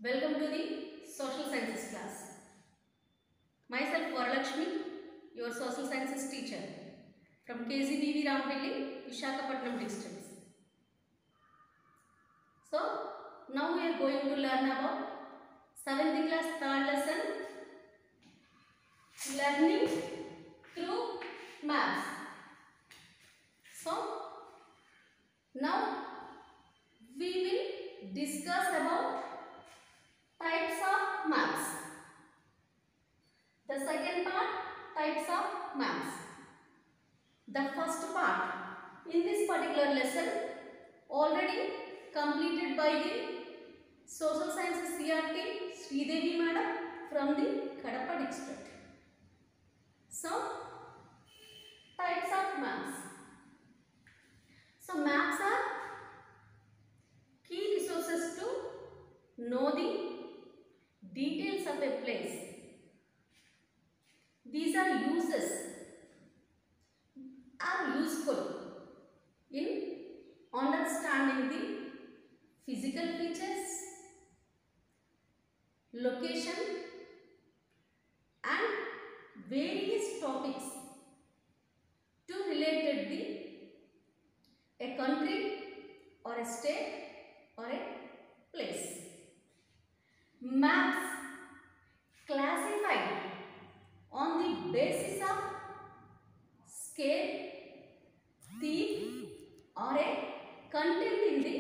Welcome to the Social Sciences class. Myself Varalakshmi, your Social Sciences teacher from KZBV Rampilli, Visakhapatnam districts. So, now we are going to learn about 7th class 3rd lesson, learning through maps. So, now we will discuss about types of maps. The second part, types of maps. The first part in this particular lesson already completed by the Social Sciences CRT Sridevi Madam from the Kadapa district. So, types of maps. So, maps are key resources to know the details of a place. These are useful in understanding the physical features, location and various topics to relate a country or a state or a place. Maps classified on the basis of scale, theme or a content in the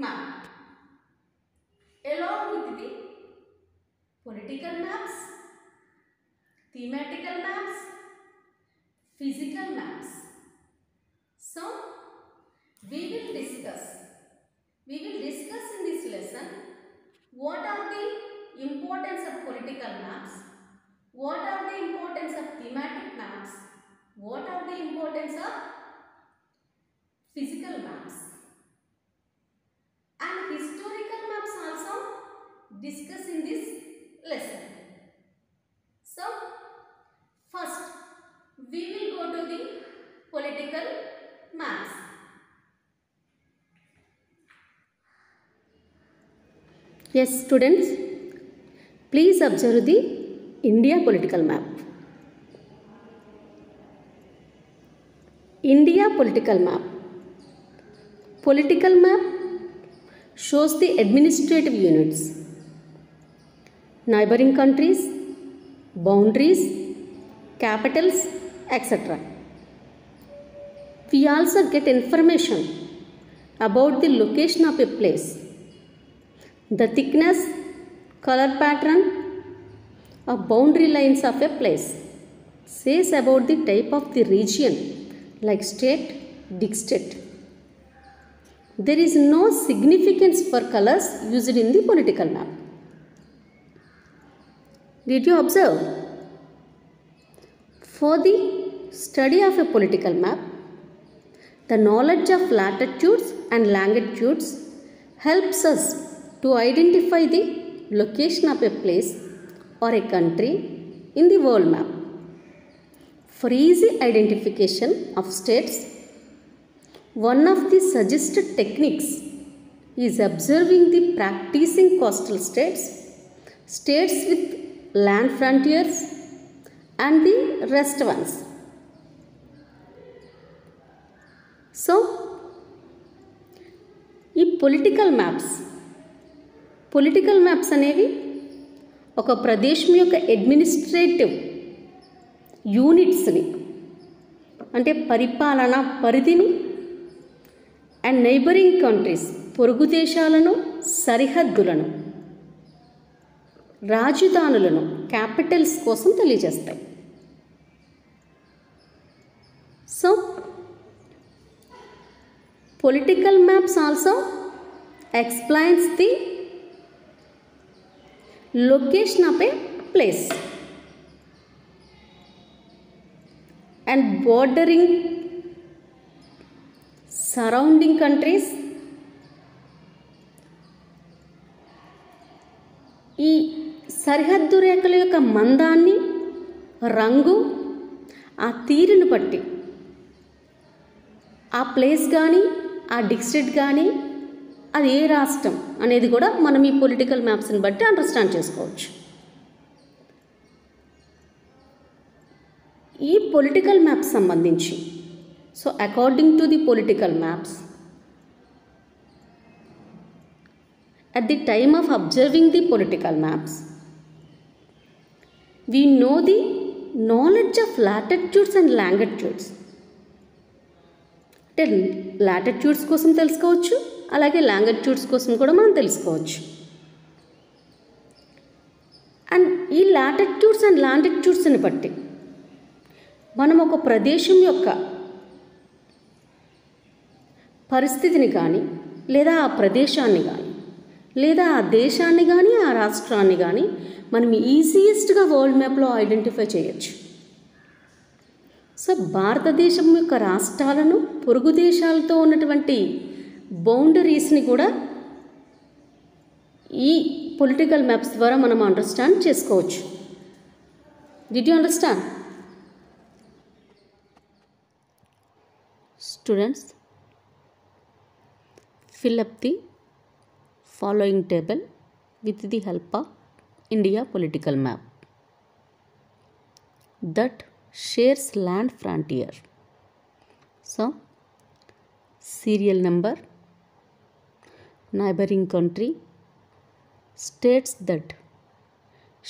map, along with the political maps, thematical maps, physical maps. So, we will discuss in this lesson what are the importance of political maps, what are the importance of thematic maps, what are the importance of physical maps, and historical maps also discuss in this lesson. So, first we will go to the political maps. Yes, students, please observe the India political map. India political map. Political map shows the administrative units, neighboring countries, boundaries, capitals, etc. We also get information about the location of a place, the thickness, color pattern of boundary lines of a place, says about the type of the region like state, district. There is no significance for colors used in the political map. Did you observe? For the study of a political map, the knowledge of latitudes and longitudes helps us to identify the location of a place or a country in the world map. For easy identification of states, one of the suggested techniques is observing the practicing coastal states, states with land frontiers and the rest ones. So, ఈ political maps అనేవి ఒక ప్రదేశం యొక్క administrative యూనిట్స్ని అంటే పరిపాలన పరిధిని and neighbouring countries పొరుగు దేశాలను, సరిహద్దులను, రాజధానులను, క్యాపిటల్స్ కోసం తెలియజేస్తాయి. So political maps also explains the location of a place and bordering surrounding countries. ఈ సరిహద్దు రేఖల యొక్క మందాన్ని, రంగు, ఆ తీరును బట్టి ఆ ప్లేస్ కానీ ఆ డిస్ట్రిక్ట్ కానీ అది ఏ రాష్ట్రం అనేది కూడా మనం ఈ పొలిటికల్ మ్యాప్స్ని బట్టి అండర్స్టాండ్ చేసుకోవచ్చు. ఈ పొలిటికల్ మ్యాప్స్ సంబంధించి so according to the political maps, at the time of observing the political maps, we know the knowledge of latitudes and longitudes. అంటే లాటిట్యూడ్స్ కోసం తెలుసుకోవచ్చు, అలాగే లాంగిట్యూడ్స్ కోసం కూడా మనం తెలుసుకోవచ్చు. అండ్ ఈ లాటిట్యూడ్స్ అండ్ లాంగిట్యూడ్స్ని బట్టి మనం ఒక ప్రదేశం యొక్క పరిస్థితిని కానీ, లేదా ఆ ప్రదేశాన్ని కానీ, లేదా ఆ దేశాన్ని కానీ, ఆ రాష్ట్రాన్ని కానీ మనం ఈజియెస్ట్గా వరల్డ్ మ్యాప్లో ఐడెంటిఫై చేయొచ్చు. సో భారతదేశం యొక్క రాష్ట్రాలను, పొరుగు దేశాలతో ఉన్నటువంటి బౌండరీస్ని కూడా ఈ పొలిటికల్ మ్యాప్స్ ద్వారా మనం అండర్స్టాండ్ చేసుకోవచ్చు. Did you understand? Students, fill up the following table with the help of India political map that shares land frontier. So, serial number, neighboring country, states that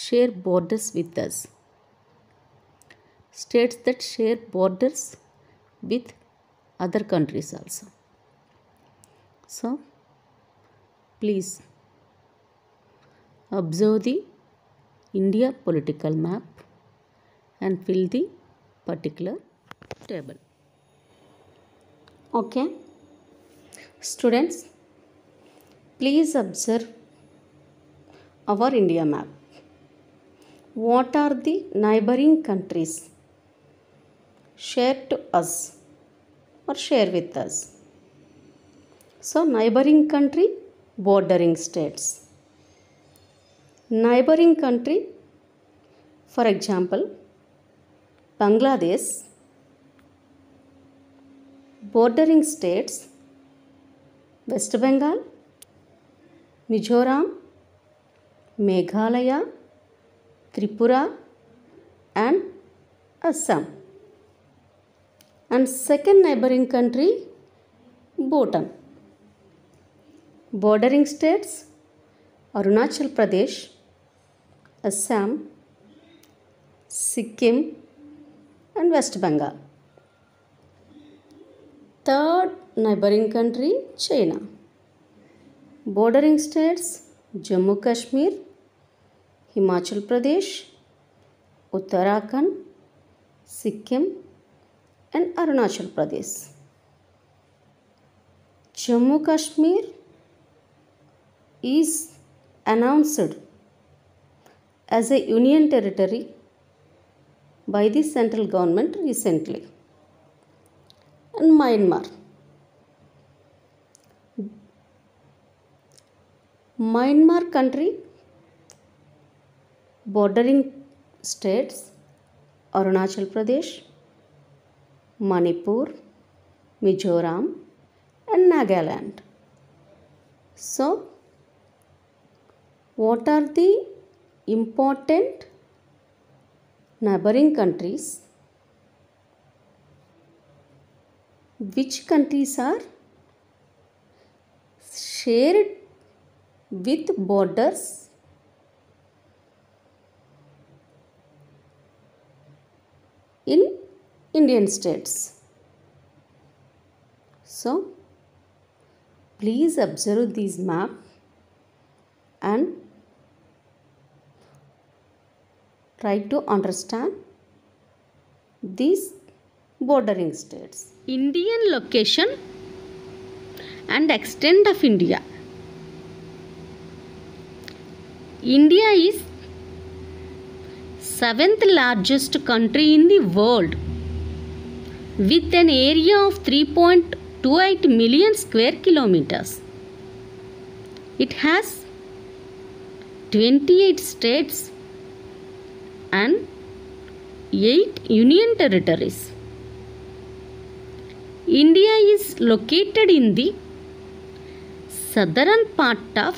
share borders with us, states that share borders with other countries also. So, please observe the India political map and fill the particular table. Okay, students, please observe our India map. What are the neighboring countries share to us or share with us? So, neighboring country, bordering states. Neighboring country, for example, Bangladesh. Bordering states, West Bengal, Mizoram, Meghalaya, Tripura and Assam. And second neighboring country, Bhutan. Bordering states, Arunachal Pradesh, Assam, Sikkim and West Bengal. Third neighboring country, China. Bordering states, Jammu Kashmir, Himachal Pradesh, Uttarakhand, Sikkim and Arunachal Pradesh. Jammu Kashmir is announced as a union territory by the central government recently. And Myanmar country, bordering states, Arunachal Pradesh, Manipur, Mizoram and Nagaland. So, what are the important neighboring countries? Which countries are shared with borders in Indian states? So, please observe these map and try to understand these bordering states. Indian location and extent of India. India is 7th largest country in the world with an area of 3.28 million square kilometers. It has 28 states and 8 union territories. India is located in the southern part of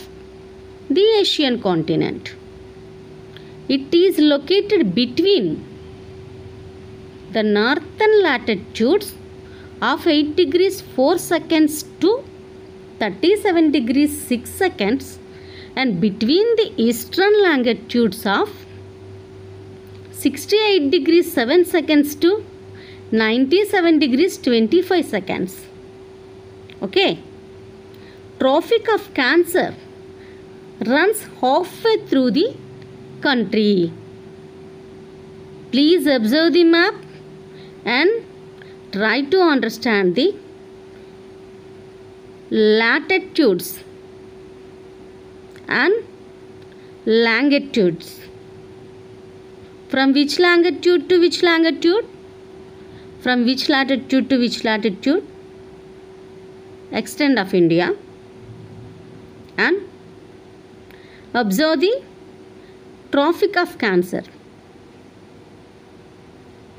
the Asian continent. It is located between the northern latitudes of 8 degrees 4 seconds to 37 degrees 6 seconds and between the eastern longitudes of 68 degrees 7 seconds to 97 degrees 25 seconds. Okay. Tropic of Cancer runs halfway through the country. Please observe the map and try to understand the latitudes and longitudes. From which longitude to which longitude? From which latitude to which latitude? Extent of India. And observe the Tropic of Cancer.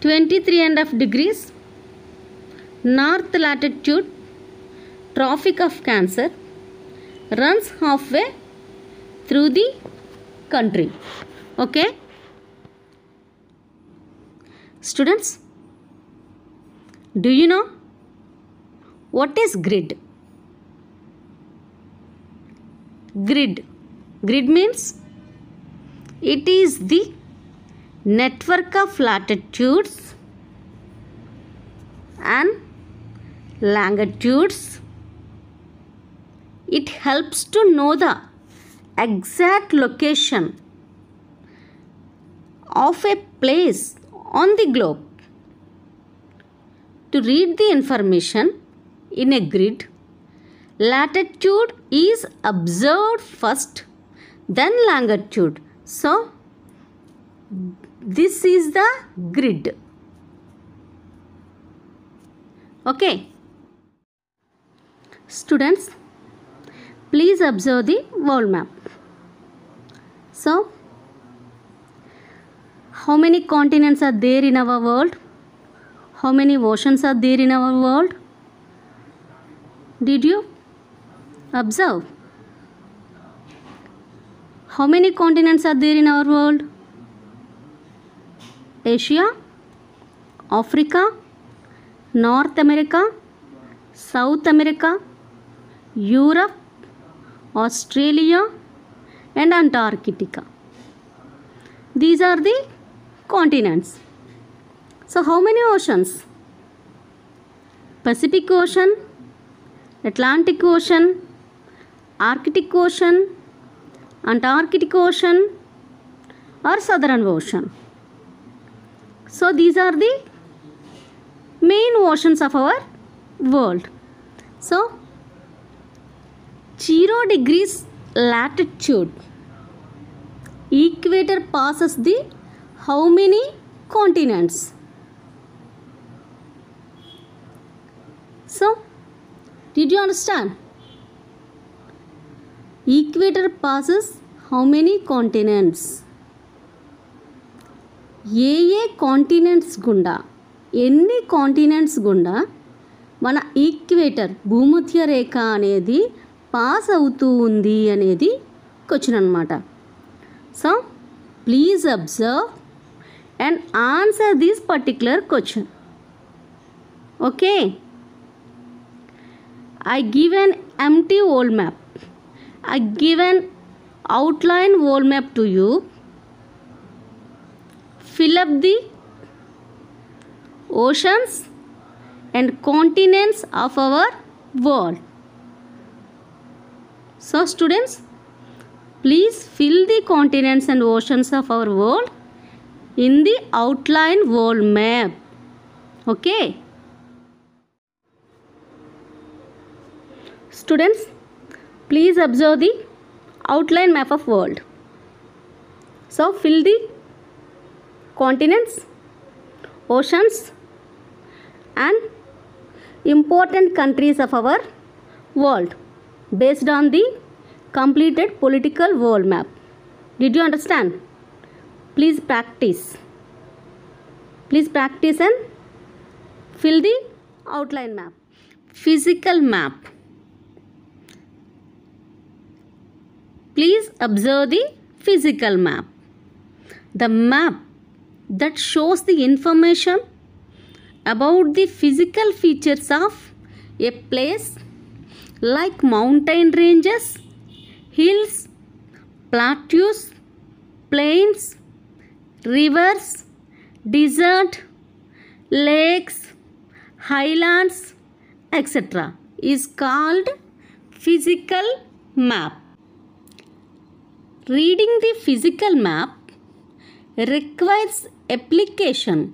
23.5 degrees north latitude, Tropic of Cancer runs halfway through the country. Okay. Students, do you know what is grid? Grid. Grid means it is the network of latitudes and longitudes. It helps to know the exact location of a place on the globe. To read the information in a grid, latitude is observed first, then longitude. So, this is the grid. Okay. Students, please observe the world map. So, how many continents are there in our world? How many oceans are there in our world? Did you observe? How many continents are there in our world? Asia, Africa, North America, South America, Europe, Australia and Antarctica. These are the continents. So how many oceans? Pacific Ocean, Atlantic Ocean, Arctic Ocean, Antarctic Ocean or Southern Ocean. So these are the main oceans of our world. So 0 degrees latitude, equator passes the how many continents? So, did you understand? Equator passes how many continents? Continents గుండా ఎన్ని continents గుండా మన equator భూమధ్య రేఖ అనేది pass అవుతూ ఉంది అనేది question అన్నమాట. So please observe and answer this particular question. Okay. I give an empty world map. I give an outline world map to you. Fill up the oceans and continents of our world. So students, please fill the continents and oceans of our world in the outline world map. Okay. Students, please observe the outline map of world. So fill the continents, oceans and important countries of our world based on the completed political world map. Did you understand? Please practice. Please practice and fill the outline map. Physical map. Please observe the physical map. The map that shows the information about the physical features of a place like mountain ranges, hills, plateaus, plains, rivers, desert, lakes, highlands, etc. is called physical map. Reading the physical map requires application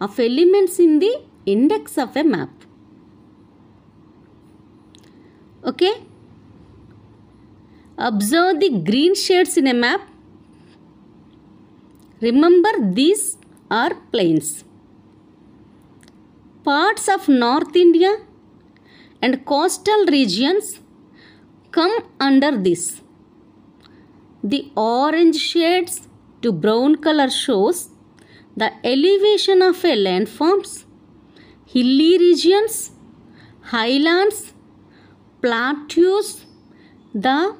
of elements in the index of a map. Okay? Observe the green shades in a map. Remember, these are plains. Parts of North India and coastal regions come under this. The orange shades to brown color shows the elevation of a landforms, hilly regions, highlands, plateaus. The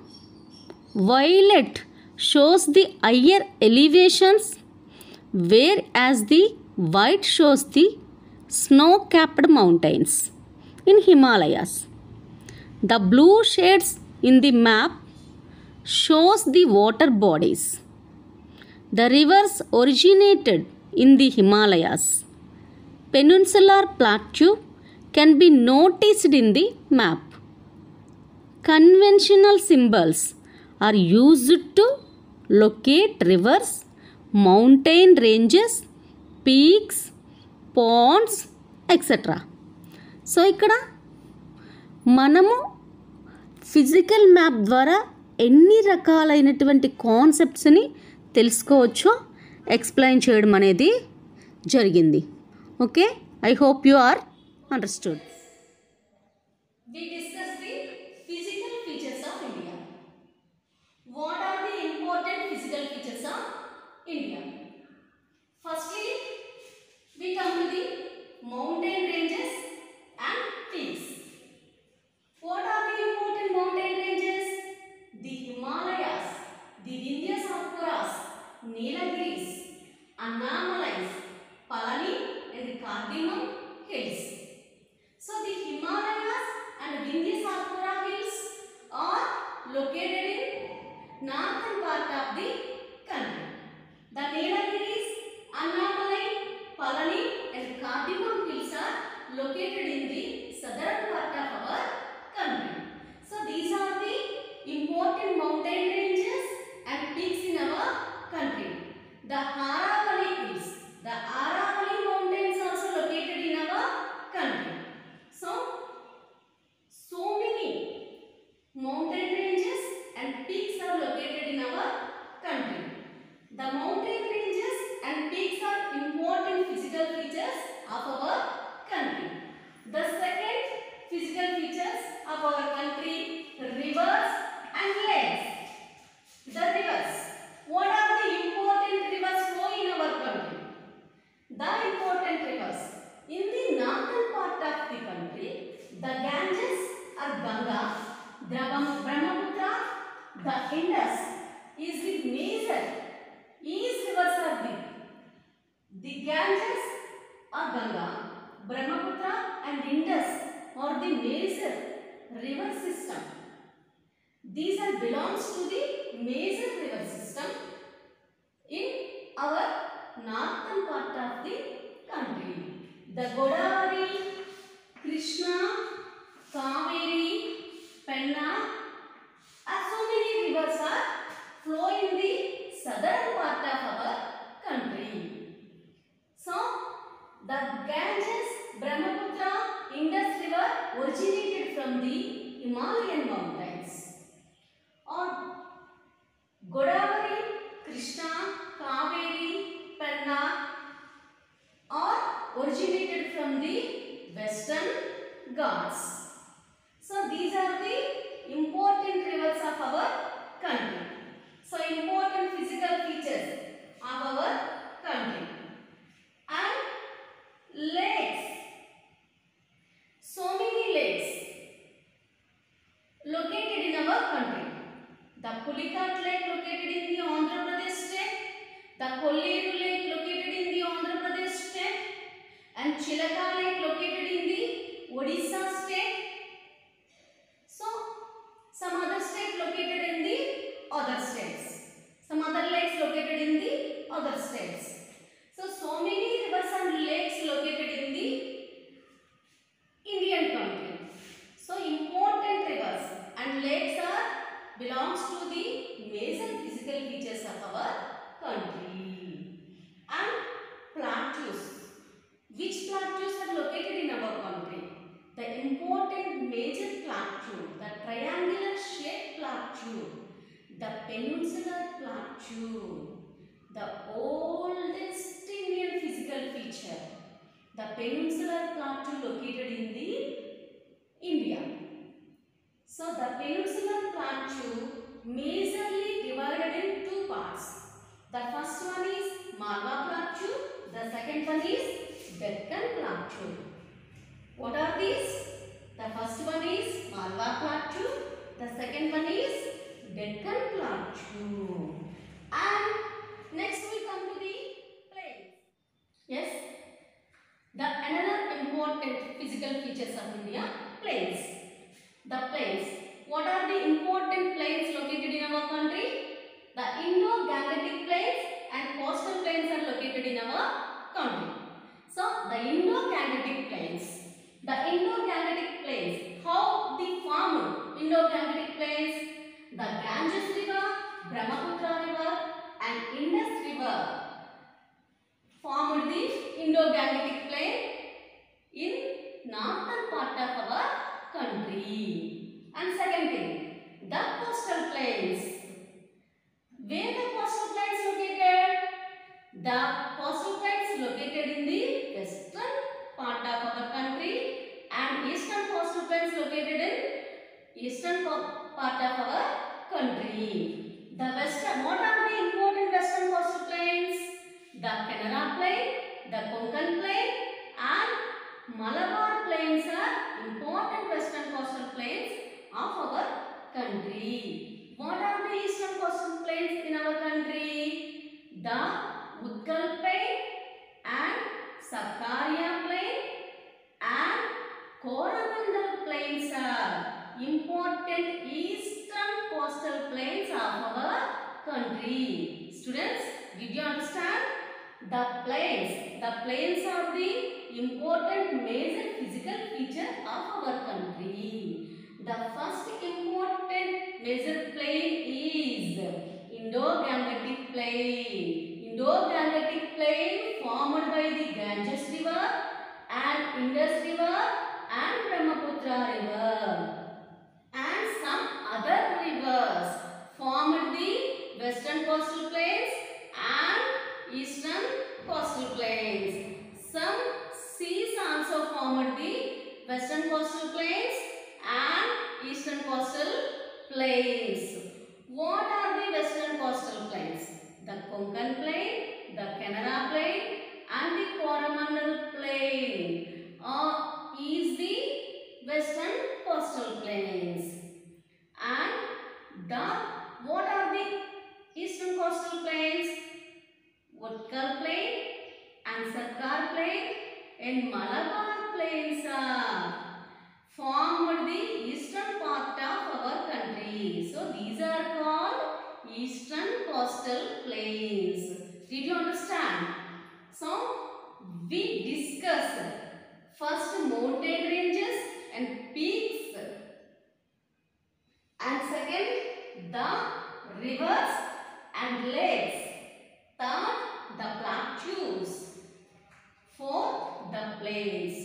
violet shows the higher elevations, whereas the white shows the snow-capped mountains in Himalayas. The blue shades in the map shows the water bodies. The rivers originated in the Himalayas. Peninsular plateau can be noticed in the map. Conventional symbols are used to locate rivers, mountain ranges, peaks, ponds, etc. So, ఇక్కడ మనము physical map ద్వారా ఎన్ని రకాలైనటువంటి కాన్సెప్ట్స్ని తెలుసుకోవచ్చో explain చేయడం అనేది జరిగింది. Okay, I hope you are understood. We discuss the physical features of India. What are the important physical features of India? Firstly, we come to the mountain ranges and peaks. What are the important mountain ranges? The Himalayas, the Vindhya Satpuras, Nilgiris, Annamalais, Palani and the Kardamom hills. So the Himalayas and Vindhya Satpura hills are located in northern part of the country. The Nilgiris, Annamalai, Palani and Kardamom hills are located in the southern part of our country. So these are the important mountain ranges and peaks in our country. The Aravalli hills, the Aravalli mountains also located in our country. So many mountain ranges and peaks are located in our country. The mountain ranges and peaks are important physical features of our country. The second physical features of our country, rivers and lakes. The rivers. What are the important rivers flow in our country? The important rivers. In the northern part of the country, the Ganges or Ganga, Brahmaputra, the Indus is the major. These rivers are the Ganges or Ganga, Brahmaputra and Indus are the major river system. These are belongs to the major river system in our northern part of the country. The Godavari, Krishna, Kaveri, Penna, so many rivers are flow in the southern part of our country. So the Ganges, Brahmaputra, Indus river originated from the Himalayan mountains. Or Godavari, Krishna, Kaveri, Penna are originated from the Western Ghats. So these are the important rivers of our country. So important physical features of our country. And lakes. So many lakes located in our country. The Puli Lake located in the Andhra Pradesh state, the Kolleru Lake located in the Andhra Pradesh state, and Chilaka Lake located in the Odisha state. So some other state located in the other states. Some other lakes located in the other states. So many rivers and lakes located in the Indian country. So important rivers and lakes belongs to the major physical features of our country. And plateaus. Which plateaus are located in our country? The important major plateau, the triangular shaped plateau, the peninsular plateau, the oldest Indian physical feature, the peninsular plateau located in the India. So the peninsular plateau majorly divided in two parts. The first one is Malwa Plateau, the second one is Deccan Plateau. What are these? The first one is Malwa Plateau, the second one is Deccan Plateau. And next we come to the plains. Yes, the another important physical features of India, plains. The plains. What are the important plains located in our country? The Indo-Gangetic plains and coastal plains are located in our country. So the Indo-Gangetic plains. The Indo-Gangetic plains. How they formed Indo-Gangetic plains? The Ganges River, Brahmaputra River and Indus River formed the Indo-Gangetic plain in northern part of our country. And second thing, the coastal plains. Where the coastal plains located? The coastal plains located in the western part of our country and eastern coastal plains located in eastern part of our country. The western, what are the important western coastal plains? The Canara plain, the Konkan plain and Malabar plains are important western coastal plains of our country. What are the eastern coastal plains in our country? The Utkal plain and Sakarya plain and Coromandel plains are important eastern coastal plains of our country. Students, did you understand? The plains are the important major physical feature of our country. The first important major plain is Indo-Gangetic plain. Indo-Gangetic plain formed by the Ganges River and Indus River and Brahmaputra River. And some other rivers formed the western coastal plains and eastern coastal plains. Some seas also formed the western coastal plains and eastern coastal plains. What are the western coastal plains? The Konkan plain, the Canara plain and the Coromandel plain is the western coastal plains. And what are the eastern coastal plains? Utkal plain and Sarkar plain and Malabar plains are formed the eastern part of our country. So these are called eastern coastal plains. Did you understand? So we discussed first mountain ranges and peaks, and second the rivers and lakes, third the plateaus, fourth the plains.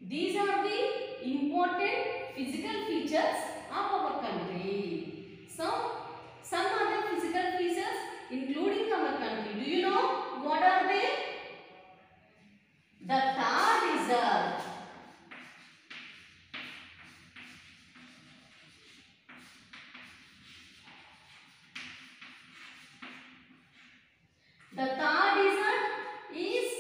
These are the important physical features of our country. So some other physical features including our country, do you know what are they? The Thar Desert, the Thar Desert is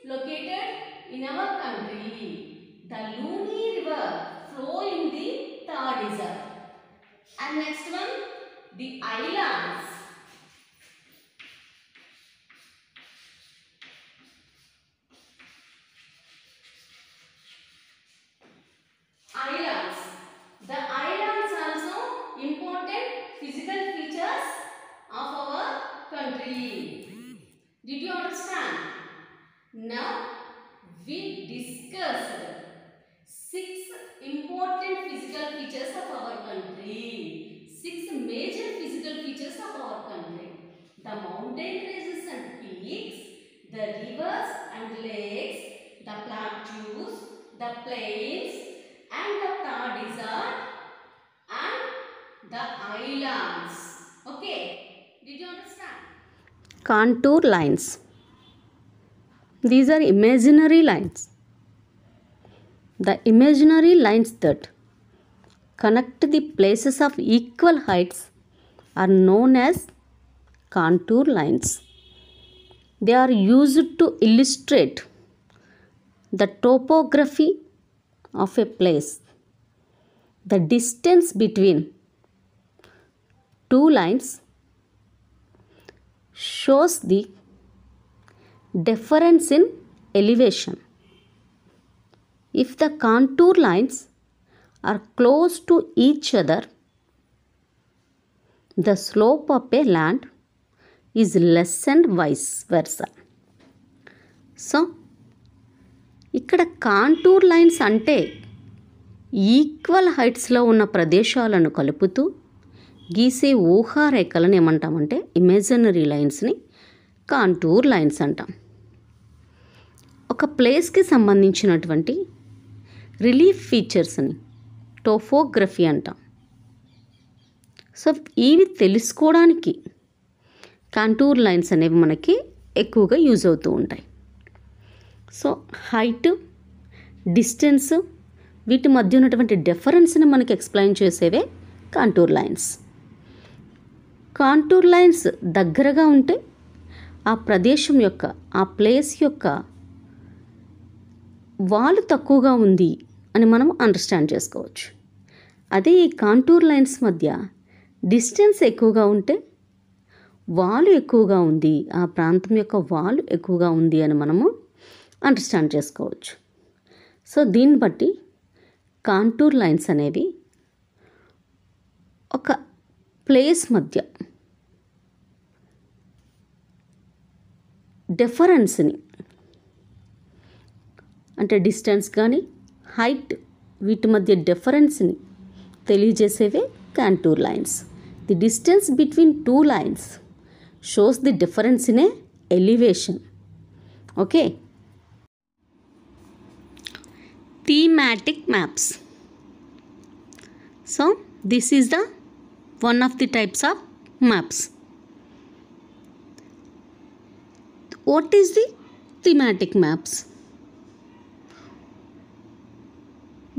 located in our country. The Luni River flow in the Thar Desert. And next one, the islands. Islands. The islands also important physical features of our country. Did you understand? Now we discussed 6 important physical features of our country. 6 major physical features of our country. The mountain ranges and peaks, the rivers and lakes, the plateaus, the plains, and the Thar desert, and the islands. Okay, did you understand? Contour lines. These are imaginary lines. The imaginary lines that connect the places of equal heights are known as contour lines. They are used to illustrate the topography of a place. The distance between two lines shows the difference in elevation. If the contour lines are close to each other, the slope of a land is less and vice versa. So, ఇక్కడ contour lines అంటే equal హైట్స్లో ఉన్న ప్రదేశాలను కలుపుతూ గీసే ఊహారేఖలను ఏమంటామంటే imaginary లైన్స్ని contour lines అంటాం. ఒక ప్లేస్కి సంబంధించినటువంటి రిలీఫ్ ఫీచర్స్ని టోపోగ్రఫీ అంటాం. సో ఇవి తెలుసుకోవడానికి కాంటూర్ లైన్స్ అనేవి మనకి ఎక్కువగా యూజ్ అవుతూ ఉంటాయి. సో హైట్, డిస్టెన్స్, వీటి మధ్య ఉన్నటువంటి డిఫరెన్స్ని మనకి ఎక్స్ప్లెయిన్ చేసేవే కాంటూర్ లైన్స్. కాంటూర్ లైన్స్ దగ్గరగా ఉంటే ఆ ప్రదేశం యొక్క, ఆ ప్లేస్ యొక్క వాలు తక్కువగా ఉంది అని మనం అండర్స్టాండ్ చేసుకోవచ్చు. అదే ఈ కాంటూర్ లైన్స్ మధ్య డిస్టెన్స్ ఎక్కువగా ఉంటే వాలు ఎక్కువగా ఉంది, ఆ ప్రాంతం యొక్క వాలు ఎక్కువగా ఉంది అని మనము అండర్స్టాండ్ చేసుకోవచ్చు. సో దీన్ని బట్టి కాంటూర్ లైన్స్ అనేవి ఒక ప్లేస్ మధ్య డిఫరెన్స్ని, అంటే డిస్టెన్స్ కానీ హైట్, వీటి మధ్య డిఫరెన్స్ని తెలియజేసేవే contour lines. The distance between two lines shows the difference in a elevation. Okay. Thematic maps. So this is the one of the types of maps. What is the thematic maps?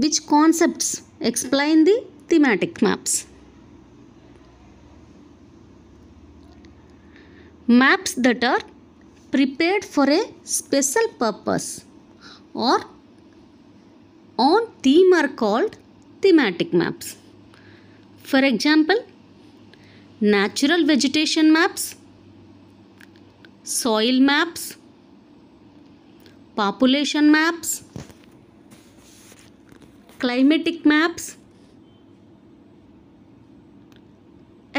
Which concepts explain the thematic maps? Maps that are prepared for a special purpose or on theme are called thematic maps. For example, natural vegetation maps, soil maps, population maps, climatic maps,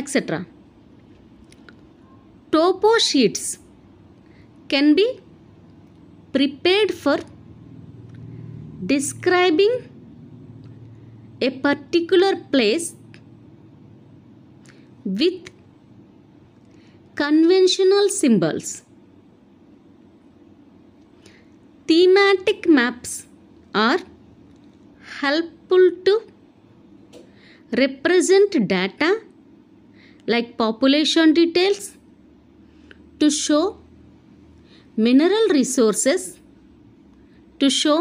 etc. Topo sheets can be prepared for describing a particular place with conventional symbols. Thematic maps are helpful to represent data like population details, to show mineral resources, to show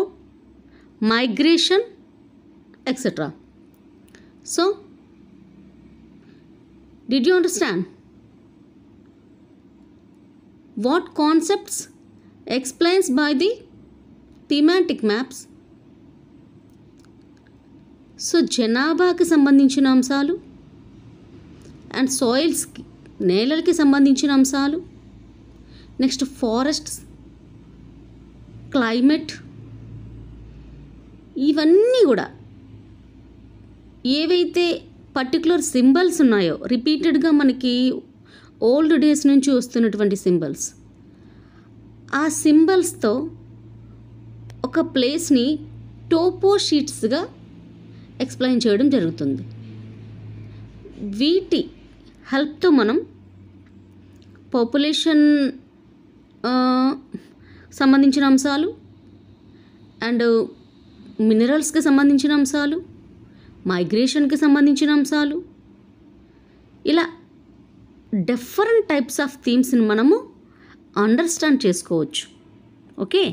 migration, etc. So, did you understand? What concepts explains by the thematic maps? So జనాభాకి సంబంధించిన అంశాలు, and soils, నేలలకి సంబంధించిన అంశాలు. Next forests, climate, ఇవన్నీ కూడా ఏవైతే particular symbols ఉన్నాయో రిపీటెడ్గా మనకి ఓల్డ్ డేస్ నుంచి వస్తున్నటువంటి సింబల్స్, ఆ సింబల్స్తో ఒక ప్లేస్ని టోపో షీట్స్గా ఎక్స్ప్లెయిన్ చేయడం జరుగుతుంది. వీటి హెల్ప్తో మనం పాపులేషన్ సంబంధించిన అంశాలు అండ్ మినరల్స్కి సంబంధించిన అంశాలు, మైగ్రేషన్కి సంబంధించిన అంశాలు, ఇలా డిఫరెంట్ టైప్స్ ఆఫ్ థీమ్స్ని మనము అండర్స్టాండ్ చేసుకోవచ్చు. Okay,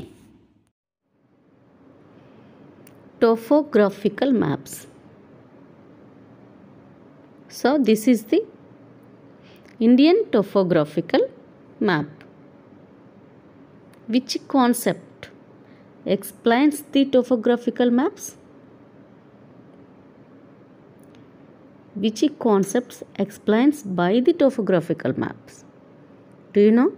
topographical maps. So this is the Indian topographical map. Which concept explains the topographical maps? Which concepts explains by the topographical maps? Do you know?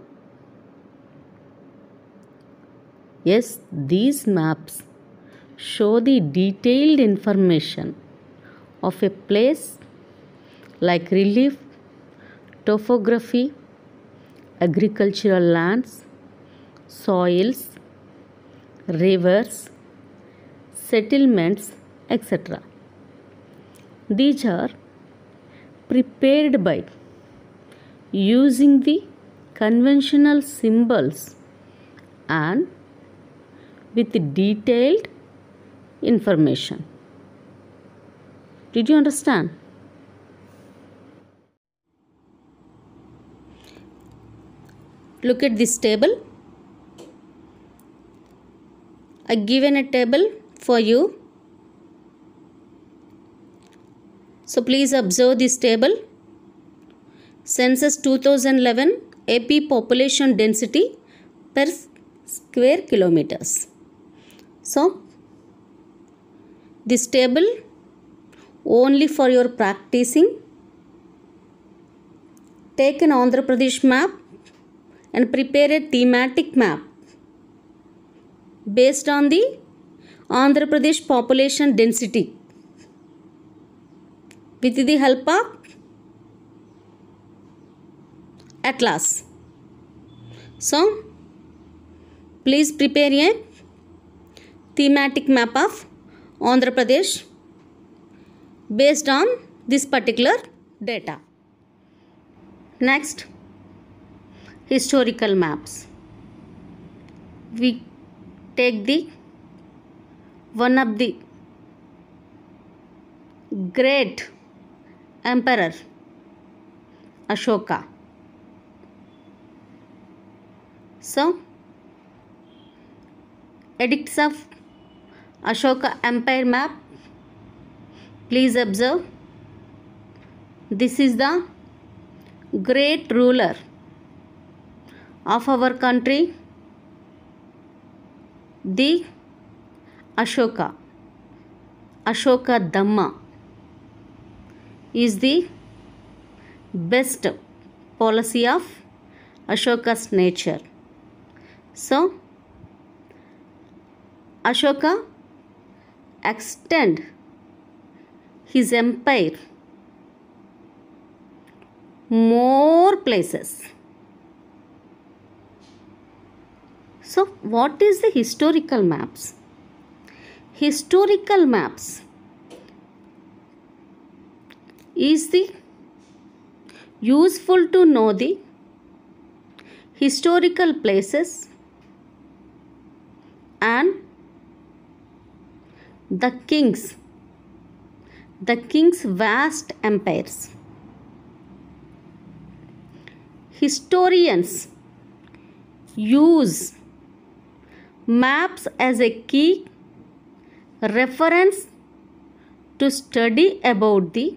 Yes, these maps show the detailed information of a place like relief, topography, agricultural lands, soils, rivers, settlements, etc. These are prepared by using the conventional symbols and with detailed information. Did you understand? Look at this table. I given a table for you. So please observe this table. Census 2011 AP population density per square kilometers. So this table only for your practicing. Take an Andhra Pradesh map and prepare a thematic map based on the Andhra Pradesh population density with the help of atlas. So please prepare a thematic map of Andhra Pradesh based on this particular data. Next, historical maps. We take the one of the great emperor Ashoka. So edicts of Ashoka Empire map. Please observe. This is the great ruler of our country, the Ashoka. Ashoka Dhamma is the best policy of Ashoka's nature. So Ashoka extend his empire more places. So what is the historical maps? Historical maps is the useful to know the historical places and the king's vast empires. Historians use maps as a key reference to study about the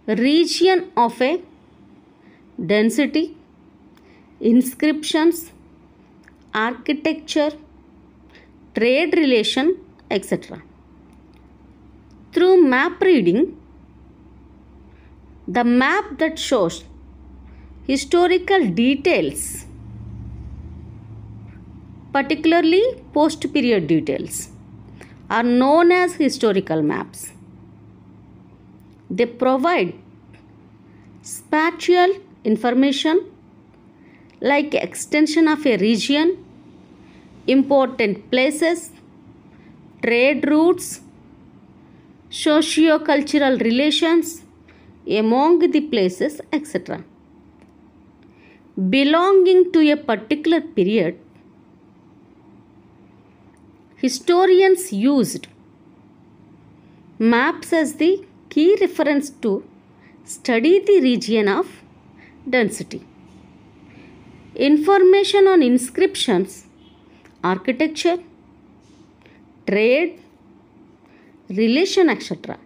region of a density, inscriptions, architecture, trade relation, etc. Through map reading, The map that shows historical details, particularly post-period details, are known as historical maps. They provide spatial information like extension of a region, important places, trade routes, socio-cultural relations among the places, etc. Belonging to a particular period, historians used maps as the key reference to study the region of density. Information on inscriptions, architecture, trade, relation, etc.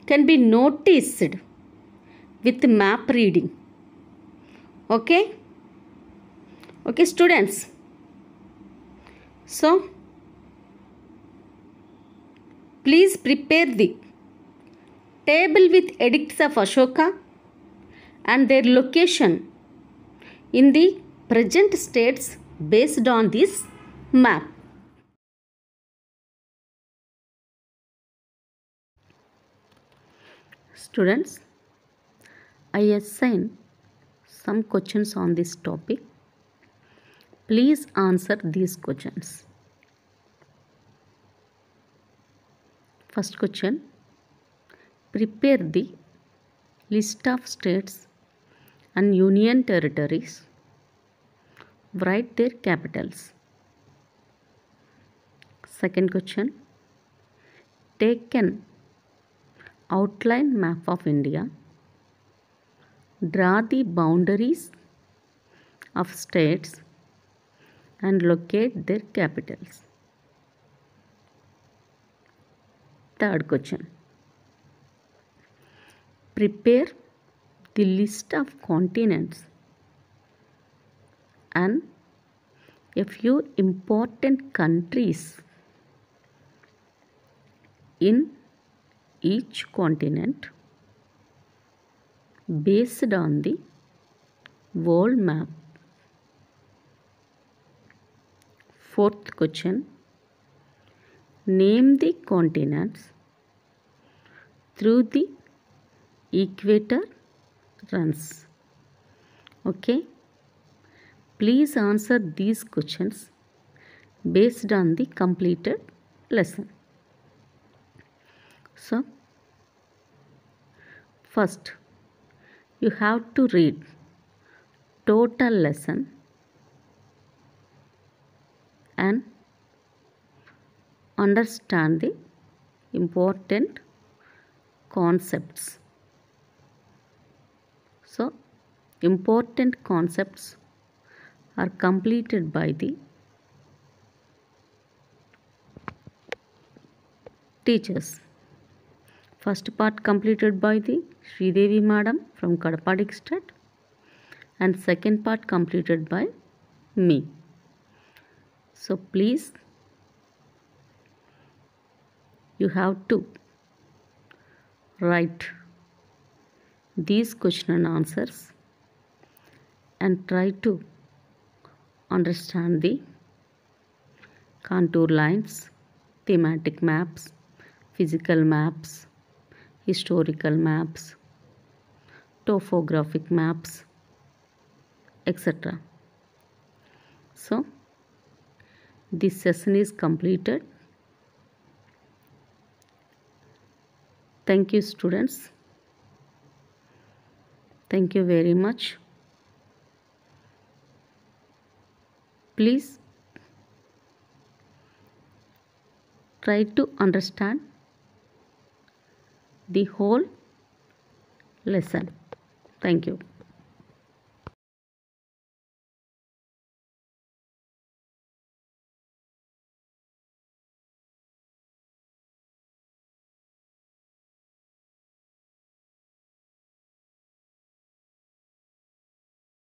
can be noticed with map reading. Okay students, so please prepare the table with edicts of Ashoka and their location in the present states based on this map. Students, I assign some questions on this topic. Please answer these questions. First question, prepare the list of states and union territories. Write their capitals. Second question, take an outline map of India. Draw the boundaries of states and locate their capitals. Third question, prepare the list of continents and a few important countries in each continent based on the world map. Fourth question, name the continents through the equator runs. Okay, please answer these questions based on the completed lesson. So, first you have to read total lesson and understand the important concepts. So, important concepts are completed by the teachers. First part completed by the Sridevi Madam from Kadapa district and second part completed by me. So please, you have to write these question and answers and try to understand the contour lines, thematic maps, physical maps, historical maps, topographic maps, etc. So, this session is completed. Thank you, students. Thank you very much. Please try to understand the whole lesson. Thank you.